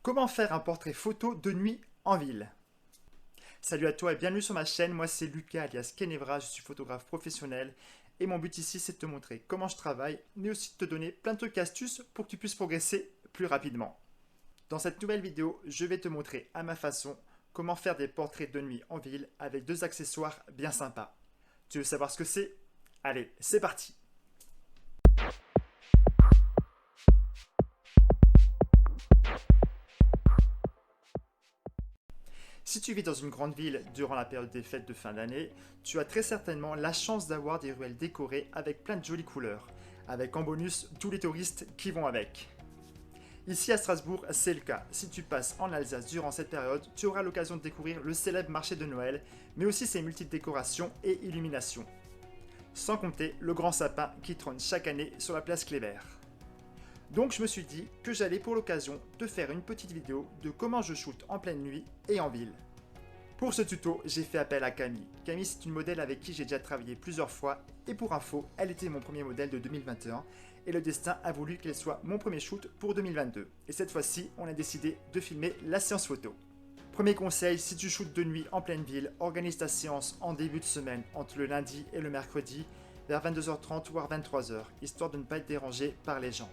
Comment faire un portrait photo de nuit en ville? Salut à toi et bienvenue sur ma chaîne, moi c'est Lucas alias Kenevra, je suis photographe professionnel et mon but ici c'est de te montrer comment je travaille, mais aussi de te donner plein de trucs et astuces pour que tu puisses progresser plus rapidement. Dans cette nouvelle vidéo, je vais te montrer à ma façon comment faire des portraits de nuit en ville avec deux accessoires bien sympas. Tu veux savoir ce que c'est? Allez, c'est parti! Si tu vis dans une grande ville durant la période des fêtes de fin d'année, tu as très certainement la chance d'avoir des ruelles décorées avec plein de jolies couleurs, avec en bonus tous les touristes qui vont avec. Ici à Strasbourg, c'est le cas. Si tu passes en Alsace durant cette période, tu auras l'occasion de découvrir le célèbre marché de Noël, mais aussi ses multiples décorations et illuminations. Sans compter le grand sapin qui trône chaque année sur la place Kléber. Donc je me suis dit que j'allais pour l'occasion te faire une petite vidéo de comment je shoote en pleine nuit et en ville. Pour ce tuto, j'ai fait appel à Camille. Camille, c'est une modèle avec qui j'ai déjà travaillé plusieurs fois et pour info, elle était mon premier modèle de 2021 et le destin a voulu qu'elle soit mon premier shoot pour 2022. Et cette fois-ci, on a décidé de filmer la séance photo. Premier conseil, si tu shootes de nuit en pleine ville, organise ta séance en début de semaine entre le lundi et le mercredi vers 22h30 voire 23h, histoire de ne pas être dérangé par les gens.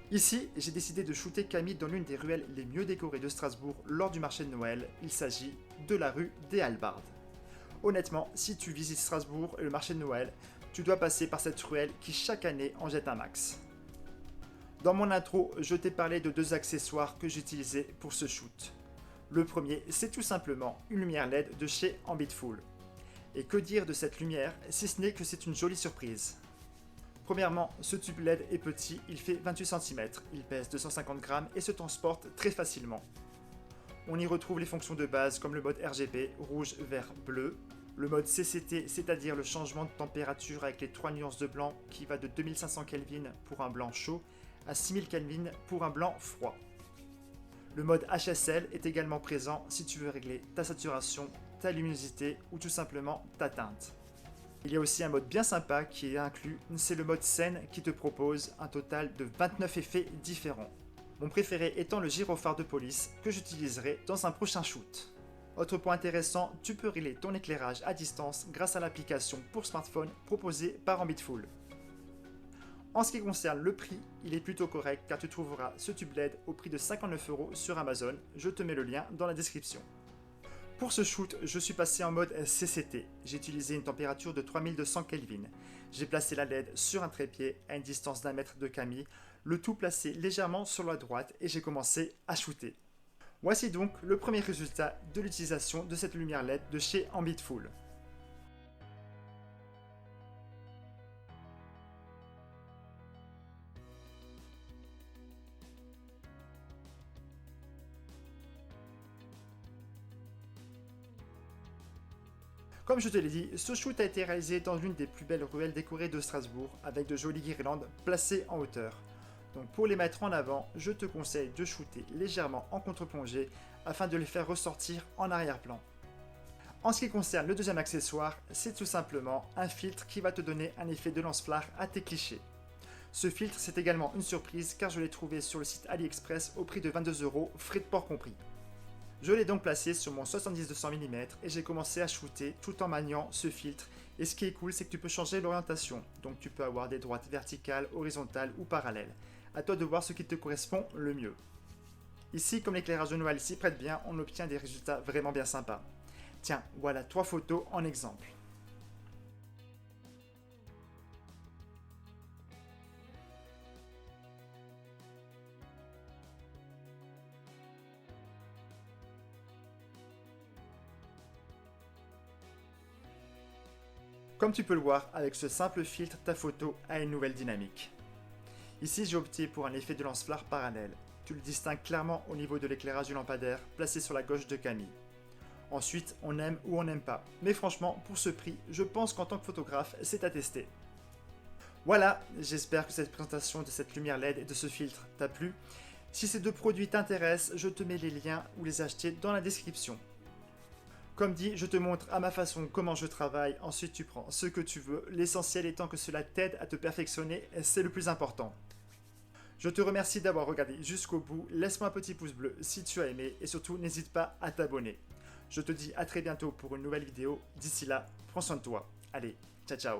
Ici, j'ai décidé de shooter Camille dans l'une des ruelles les mieux décorées de Strasbourg lors du marché de Noël. Il s'agit de la rue des Halbardes. Honnêtement, si tu visites Strasbourg et le marché de Noël, tu dois passer par cette ruelle qui chaque année en jette un max. Dans mon intro, je t'ai parlé de deux accessoires que j'utilisais pour ce shoot. Le premier, c'est tout simplement une lumière LED de chez Ambitful. Et que dire de cette lumière, si ce n'est que c'est une jolie surprise. Premièrement, ce tube LED est petit, il fait 28 cm, il pèse 250 grammes et se transporte très facilement. On y retrouve les fonctions de base comme le mode RGB, rouge, vert, bleu, le mode CCT, c'est-à-dire le changement de température avec les 3 nuances de blanc qui va de 2500 Kelvin pour un blanc chaud à 6000 Kelvin pour un blanc froid. Le mode HSL est également présent si tu veux régler ta saturation, ta luminosité ou tout simplement ta teinte. Il y a aussi un mode bien sympa qui est inclus, c'est le mode scène qui te propose un total de 29 effets différents. Mon préféré étant le gyrophare de police que j'utiliserai dans un prochain shoot. Autre point intéressant, tu peux régler ton éclairage à distance grâce à l'application pour smartphone proposée par Ambitful. En ce qui concerne le prix, il est plutôt correct car tu trouveras ce tube LED au prix de 59 € sur Amazon, je te mets le lien dans la description. Pour ce shoot, je suis passé en mode CCT. J'ai utilisé une température de 3200 Kelvin. J'ai placé la LED sur un trépied à une distance d'1 mètre de Camille, le tout placé légèrement sur la droite et j'ai commencé à shooter. Voici donc le premier résultat de l'utilisation de cette lumière LED de chez Ambitful. Comme je te l'ai dit, ce shoot a été réalisé dans l'une des plus belles ruelles décorées de Strasbourg, avec de jolies guirlandes placées en hauteur. Donc pour les mettre en avant, je te conseille de shooter légèrement en contre-plongée afin de les faire ressortir en arrière-plan. En ce qui concerne le deuxième accessoire, c'est tout simplement un filtre qui va te donner un effet de lance-flamme à tes clichés. Ce filtre, c'est également une surprise car je l'ai trouvé sur le site AliExpress au prix de 22 €, frais de port compris. Je l'ai donc placé sur mon 70-200 mm et j'ai commencé à shooter tout en maniant ce filtre. Et ce qui est cool, c'est que tu peux changer l'orientation. Donc tu peux avoir des droites verticales, horizontales ou parallèles. À toi de voir ce qui te correspond le mieux. Ici, comme l'éclairage de Noël s'y prête bien, on obtient des résultats vraiment bien sympas. Tiens, voilà 3 photos en exemple. Comme tu peux le voir, avec ce simple filtre, ta photo a une nouvelle dynamique. Ici, j'ai opté pour un effet de lance-flamme parallèle. Tu le distingues clairement au niveau de l'éclairage du lampadaire placé sur la gauche de Camille. Ensuite, on aime ou on n'aime pas. Mais franchement, pour ce prix, je pense qu'en tant que photographe, c'est à tester. Voilà, j'espère que cette présentation de cette lumière LED et de ce filtre t'a plu. Si ces deux produits t'intéressent, je te mets les liens où les acheter dans la description. Comme dit, je te montre à ma façon comment je travaille, ensuite tu prends ce que tu veux, l'essentiel étant que cela t'aide à te perfectionner, c'est le plus important. Je te remercie d'avoir regardé jusqu'au bout, laisse-moi un petit pouce bleu si tu as aimé et surtout n'hésite pas à t'abonner. Je te dis à très bientôt pour une nouvelle vidéo, d'ici là, prends soin de toi. Allez, ciao ciao.